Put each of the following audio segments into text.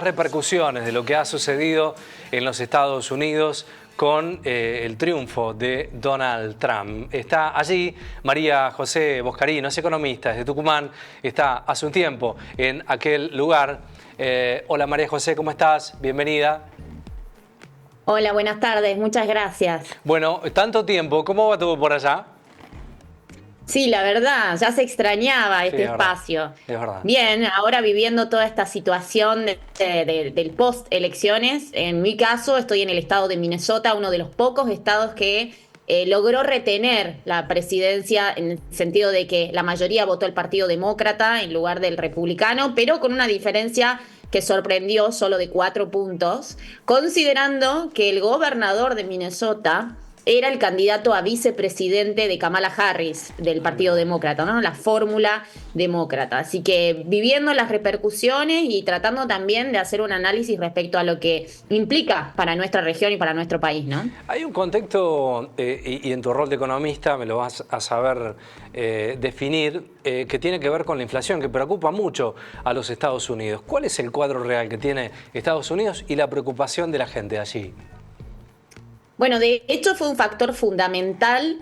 Repercusiones de lo que ha sucedido en los Estados Unidos con el triunfo de Donald Trump. Está allí María José Boscarini, es economista desde Tucumán, está hace un tiempo en aquel lugar. Hola María José, ¿cómo estás? Bienvenida. Hola, buenas tardes, muchas gracias. Bueno, tanto tiempo, ¿cómo va todo por allá? Sí, la verdad, ya se extrañaba Sí, este es verdad, espacio. es verdad. Bien, ahora viviendo toda esta situación del post-elecciones, en mi caso estoy en el estado de Minnesota, uno de los pocos estados que logró retener la presidencia en el sentido de que la mayoría votó el Partido Demócrata en lugar del Republicano, pero con una diferencia que sorprendió solo de 4 puntos, considerando que el gobernador de Minnesota era el candidato a vicepresidente de Kamala Harris del Partido Demócrata, ¿no? La fórmula demócrata. Así que viviendo las repercusiones y tratando también de hacer un análisis respecto a lo que implica para nuestra región y para nuestro país, ¿no? Hay un contexto, y en tu rol de economista me lo vas a saber definir, que tiene que ver con la inflación, que preocupa mucho a los Estados Unidos. ¿Cuál es el cuadro real que tiene Estados Unidos y la preocupación de la gente allí? Bueno, de hecho fue un factor fundamental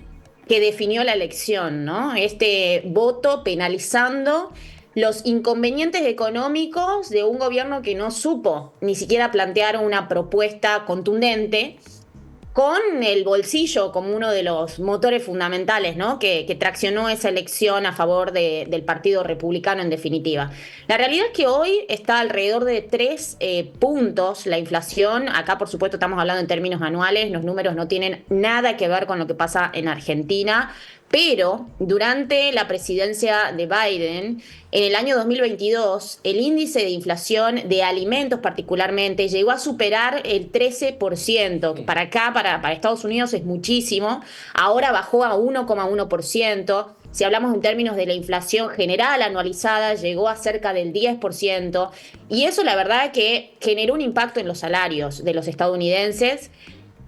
que definió la elección, ¿no? Este voto penalizando los inconvenientes económicos de un gobierno que no supo ni siquiera plantear una propuesta contundente, con el bolsillo como uno de los motores fundamentales, ¿no? Que traccionó esa elección a favor del Partido Republicano en definitiva. La realidad es que hoy está alrededor de 3 puntos la inflación. Acá, por supuesto, estamos hablando en términos anuales. Los números no tienen nada que ver con lo que pasa en Argentina. Pero durante la presidencia de Biden, en el año 2022, el índice de inflación de alimentos particularmente llegó a superar el 13%, que para acá, para Estados Unidos es muchísimo. Ahora bajó a 1,1%. Si hablamos en términos de la inflación general anualizada, llegó a cerca del 10%. Y eso la verdad que generó un impacto en los salarios de los estadounidenses.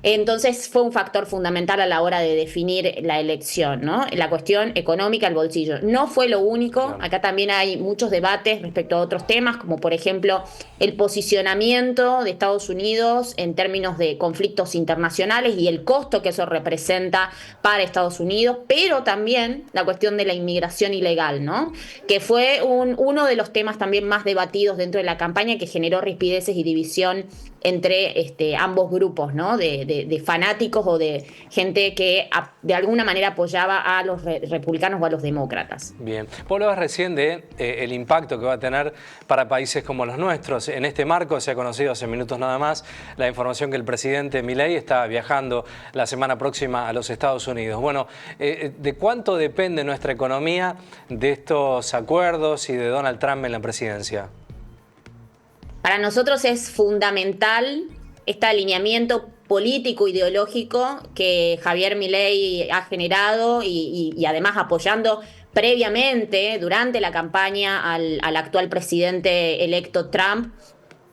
Entonces fue un factor fundamental a la hora de definir la elección, ¿no? La cuestión económica, el bolsillo. No fue lo único, Claro. acá también hay muchos debates respecto a otros temas, como por ejemplo el posicionamiento de Estados Unidos en términos de conflictos internacionales y el costo que eso representa para Estados Unidos, pero también la cuestión de la inmigración ilegal, ¿no? Que fue uno de los temas también más debatidos dentro de la campaña, que generó rispideces y división entre ambos grupos, ¿no? De fanáticos o de gente que de alguna manera apoyaba a los republicanos o a los demócratas. Bien, vos hablabas recién de el impacto que va a tener para países como los nuestros. En este marco se ha conocido hace minutos nada más la información que el presidente Milei está viajando la semana próxima a los Estados Unidos. Bueno, ¿de cuánto depende nuestra economía de estos acuerdos y de Donald Trump en la presidencia? Para nosotros es fundamental este alineamiento político, ideológico que Javier Milei ha generado y además apoyando previamente durante la campaña al actual presidente electo Trump.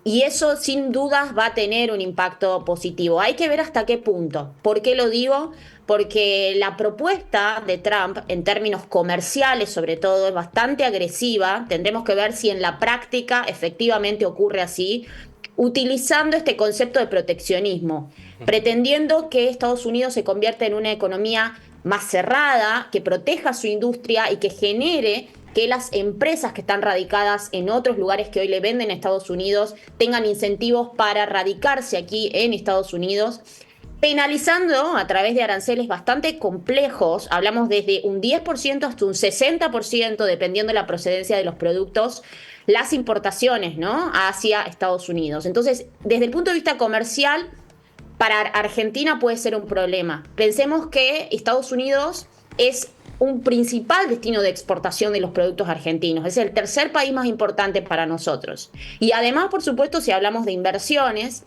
Y eso sin dudas va a tener un impacto positivo. Hay que ver hasta qué punto. ¿Por qué lo digo? Porque la propuesta de Trump en términos comerciales sobre todo es bastante agresiva. Tendremos que ver si en la práctica efectivamente ocurre así, utilizando este concepto de proteccionismo, pretendiendo que Estados Unidos se convierta en una economía más cerrada, que proteja su industria y que genere que las empresas que están radicadas en otros lugares que hoy le venden a Estados Unidos tengan incentivos para radicarse aquí en Estados Unidos, penalizando a través de aranceles bastante complejos. Hablamos desde un 10% hasta un 60%, dependiendo de la procedencia de los productos, las importaciones, ¿no?, hacia Estados Unidos. Entonces, desde el punto de vista comercial, para Argentina puede ser un problema. Pensemos que Estados Unidos es un principal destino de exportación de los productos argentinos. Es el tercer país más importante para nosotros. Y además, por supuesto, si hablamos de inversiones,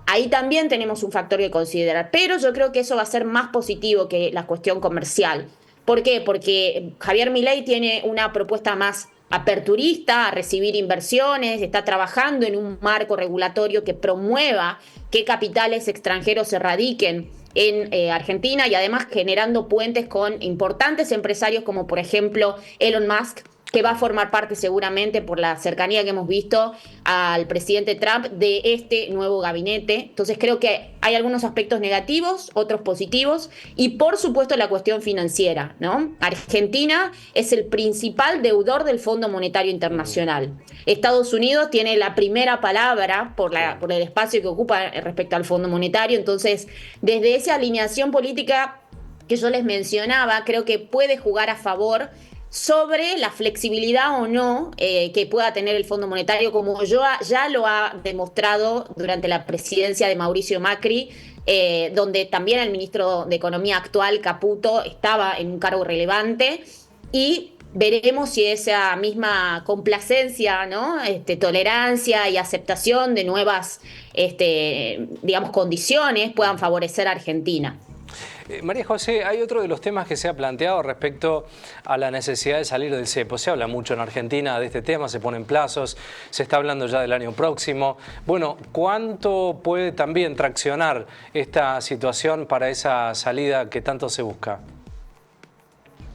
ahí también tenemos un factor que considerar. Pero yo creo que eso va a ser más positivo que la cuestión comercial. ¿Por qué? Porque Javier Milei tiene una propuesta más aperturista a recibir inversiones, está trabajando en un marco regulatorio que promueva que capitales extranjeros se radiquen en Argentina y además generando puentes con importantes empresarios como por ejemplo Elon Musk, que va a formar parte seguramente por la cercanía que hemos visto al presidente Trump de este nuevo gabinete. Entonces creo que hay algunos aspectos negativos, otros positivos, y por supuesto la cuestión financiera, ¿no? Argentina es el principal deudor del Fondo Monetario Internacional. Estados Unidos tiene la primera palabra por el espacio que ocupa respecto al Fondo Monetario. Entonces, desde esa alineación política que yo les mencionaba, creo que puede jugar a favor sobre la flexibilidad o no que pueda tener el Fondo Monetario, como ya lo ha demostrado durante la presidencia de Mauricio Macri, donde también el ministro de Economía actual, Caputo, estaba en un cargo relevante, y veremos si esa misma complacencia, ¿no? Tolerancia y aceptación de nuevas, digamos, condiciones puedan favorecer a Argentina. María José, hay otro de los temas que se ha planteado respecto a la necesidad de salir del cepo. Se habla mucho en Argentina de este tema, se ponen plazos, se está hablando ya del año próximo. Bueno, ¿cuánto puede también traccionar esta situación para esa salida que tanto se busca?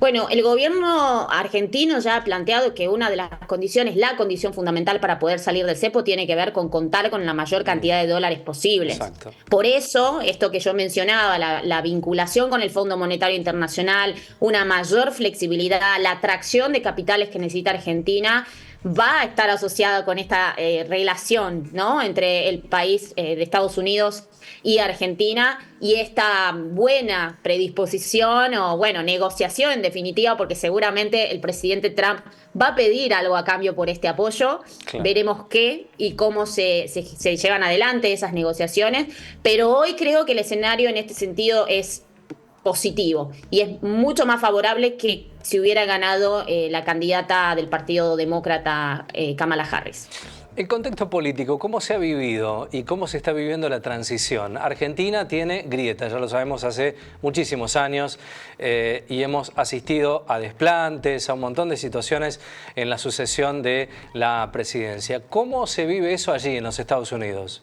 Bueno, el gobierno argentino ya ha planteado que una de las condiciones, la condición fundamental para poder salir del cepo, tiene que ver con contar con la mayor cantidad de dólares posibles. Exacto. Por eso, esto que yo mencionaba, la vinculación con el Fondo Monetario Internacional, una mayor flexibilidad, la atracción de capitales que necesita Argentina, va a estar asociada con esta relación, ¿no?, entre el país de Estados Unidos y Argentina, y esta buena predisposición o, bueno, negociación en definitiva, porque seguramente el presidente Trump va a pedir algo a cambio por este apoyo. Claro. Veremos qué y cómo se llevan adelante esas negociaciones, pero hoy creo que el escenario en este sentido es positivo y es mucho más favorable que si hubiera ganado la candidata del Partido Demócrata, Kamala Harris. El contexto político, ¿cómo se ha vivido y cómo se está viviendo la transición? Argentina tiene grietas, ya lo sabemos hace muchísimos años, y hemos asistido a desplantes, a un montón de situaciones en la sucesión de la presidencia. ¿Cómo se vive eso allí en los Estados Unidos?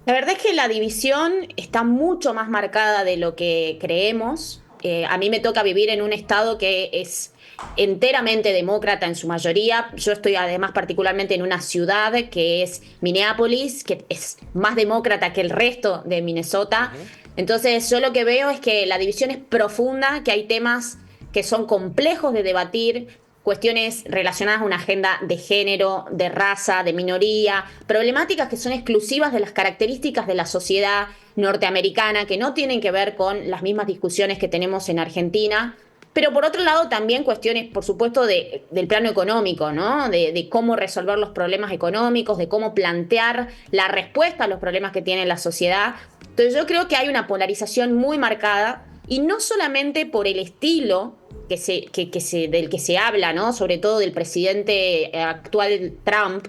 La verdad es que la división está mucho más marcada de lo que creemos. A mí me toca vivir en un estado que es enteramente demócrata en su mayoría. Yo estoy además particularmente en una ciudad que es Minneapolis, que es más demócrata que el resto de Minnesota. Entonces yo lo que veo es que la división es profunda, que hay temas que son complejos de debatir, cuestiones relacionadas a una agenda de género, de raza, de minoría, problemáticas que son exclusivas de las características de la sociedad norteamericana, que no tienen que ver con las mismas discusiones que tenemos en Argentina. Pero por otro lado también cuestiones, por supuesto, del plano económico, ¿no? De cómo resolver los problemas económicos, de cómo plantear la respuesta a los problemas que tiene la sociedad. Entonces yo creo que hay una polarización muy marcada, y no solamente por el estilo del que se habla, ¿no?, sobre todo del presidente actual Trump,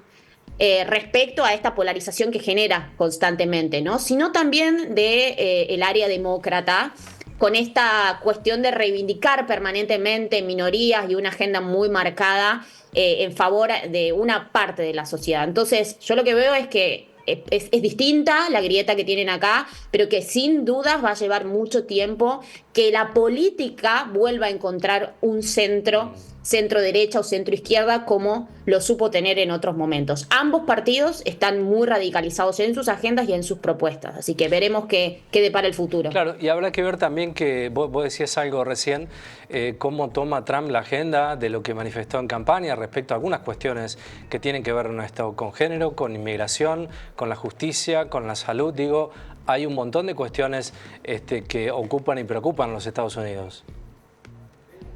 respecto a esta polarización que genera constantemente, ¿no?, sino también el área demócrata, con esta cuestión de reivindicar permanentemente minorías y una agenda muy marcada en favor de una parte de la sociedad. Entonces, yo lo que veo es que es distinta la grieta que tienen acá, pero que sin dudas va a llevar mucho tiempo que la política vuelva a encontrar un centro derecha o centro izquierda, como lo supo tener en otros momentos. Ambos partidos están muy radicalizados en sus agendas y en sus propuestas, así que veremos qué depara el futuro. Claro, y habrá que ver también que vos decías algo recién, cómo toma Trump la agenda de lo que manifestó en campaña respecto a algunas cuestiones que tienen que ver en un Estado con género, con inmigración, con la justicia, con la salud. Digo, hay un montón de cuestiones que ocupan y preocupan a los Estados Unidos.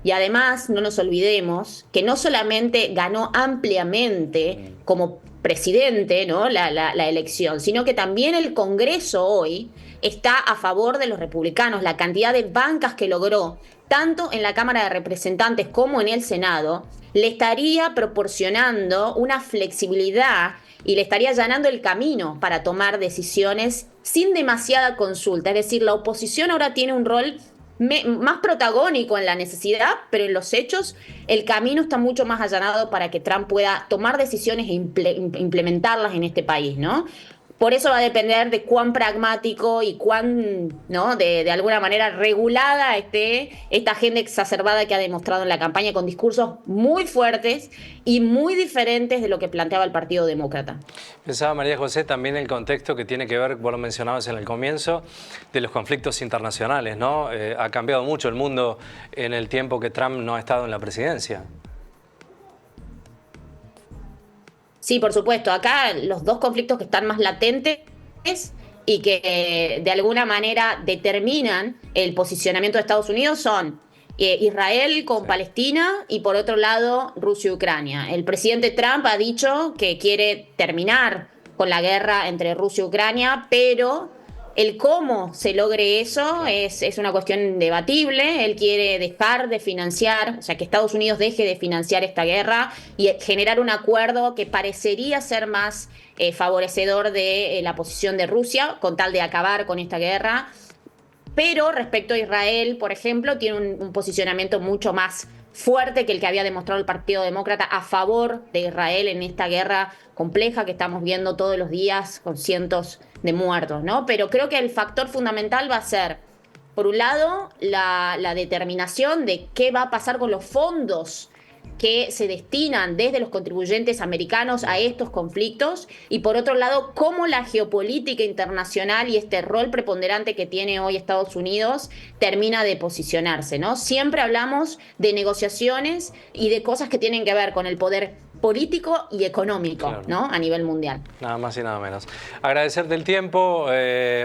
Y además, no nos olvidemos que no solamente ganó ampliamente como presidente, ¿no?, la elección, sino que también el Congreso hoy está a favor de los republicanos. La cantidad de bancas que logró, tanto en la Cámara de Representantes como en el Senado, le estaría proporcionando una flexibilidad y le estaría allanando el camino para tomar decisiones sin demasiada consulta. Es decir, la oposición ahora tiene un rol más protagónico en la necesidad, pero en los hechos el camino está mucho más allanado para que Trump pueda tomar decisiones e implementarlas en este país, ¿no? Por eso va a depender de cuán pragmático y cuán, ¿no? de alguna manera regulada esté esta agenda exacerbada que ha demostrado en la campaña con discursos muy fuertes y muy diferentes de lo que planteaba el Partido Demócrata. Pensaba, María José, también el contexto que tiene que ver, vos lo mencionabas en el comienzo, de los conflictos internacionales, ¿no? Ha cambiado mucho el mundo en el tiempo que Trump no ha estado en la presidencia. Sí, por supuesto. Acá los dos conflictos que están más latentes y que de alguna manera determinan el posicionamiento de Estados Unidos son Israel con Sí. Palestina y por otro lado Rusia y Ucrania. El presidente Trump ha dicho que quiere terminar con la guerra entre Rusia y Ucrania, pero el cómo se logre eso Claro. es una cuestión debatible. Él quiere dejar de financiar, o sea, que Estados Unidos deje de financiar esta guerra y generar un acuerdo que parecería ser más favorecedor de la posición de Rusia, con tal de acabar con esta guerra. Pero respecto a Israel, por ejemplo, tiene un posicionamiento mucho más fuerte que el que había demostrado el Partido Demócrata a favor de Israel en esta guerra compleja que estamos viendo todos los días con cientos de muertos, ¿no? Pero creo que el factor fundamental va a ser, por un lado, la determinación de qué va a pasar con los fondos que se destinan desde los contribuyentes americanos a estos conflictos y por otro lado cómo la geopolítica internacional y este rol preponderante que tiene hoy Estados Unidos termina de posicionarse, ¿no? Siempre hablamos de negociaciones y de cosas que tienen que ver con el poder político y económico, Claro. ¿no? A nivel mundial. Nada más y nada menos. Agradecerte el tiempo,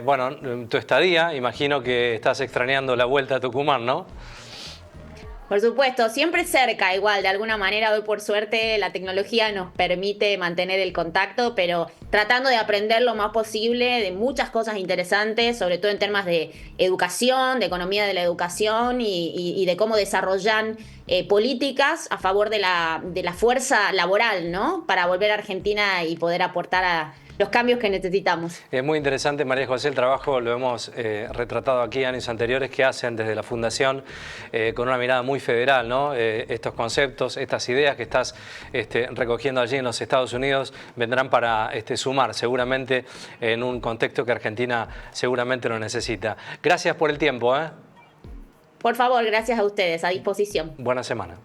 bueno, tu estadía, imagino que estás extrañando la vuelta a Tucumán, ¿no? Por supuesto, siempre cerca, igual, de alguna manera, hoy por suerte la tecnología nos permite mantener el contacto, pero tratando de aprender lo más posible de muchas cosas interesantes, sobre todo en temas de educación, de economía de la educación y de cómo desarrollan políticas a favor de la fuerza laboral, ¿no? Para volver a Argentina y poder aportar a los cambios que necesitamos. Es muy interesante, María José, el trabajo lo hemos retratado aquí años anteriores que hacen desde la Fundación con una mirada muy federal, ¿no? Estos conceptos, estas ideas que estás recogiendo allí en los Estados Unidos vendrán para sumar seguramente en un contexto que Argentina seguramente lo necesita. Gracias por el tiempo, ¿eh? Por favor, gracias a ustedes, a disposición. Buena semana.